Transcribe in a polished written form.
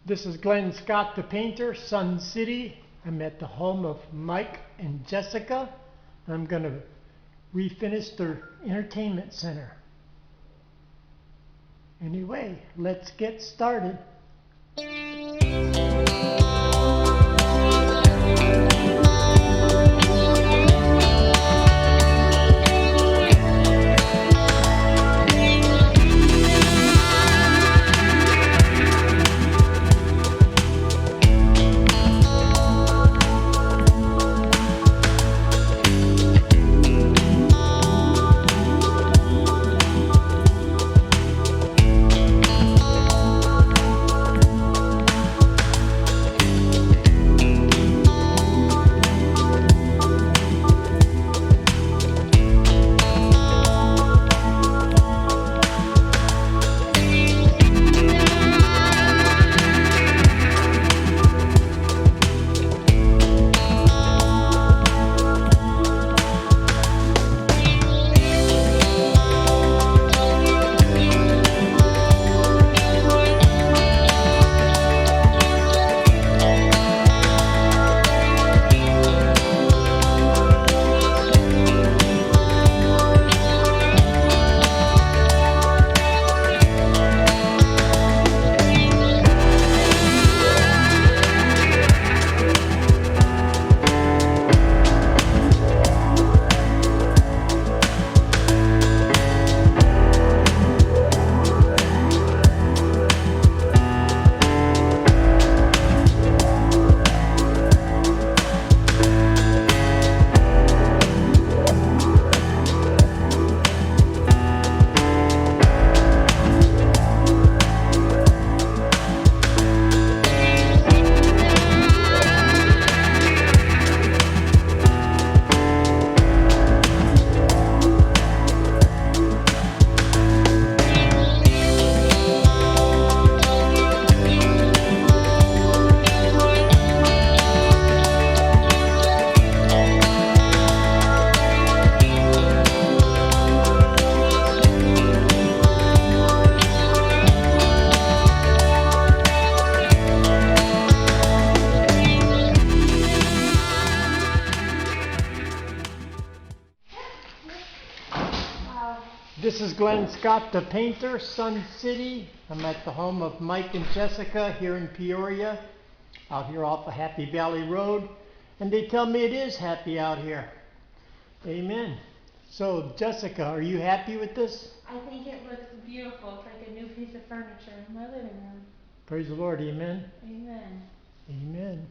This is Glenn Scott, the painter, Sun City. I'm at the home of Mike and Jessica. I'm going to refinish their entertainment center. Anyway, let's get started. This is Glenn Scott, the painter, Sun City. I'm at the home of Mike and Jessica here in Peoria, out here off of Happy Valley Road. And they tell me it is happy out here. Amen. So, Jessica, are you happy with this? I think it looks beautiful. It's like a new piece of furniture in my living room. Praise the Lord. Amen. Amen. Amen.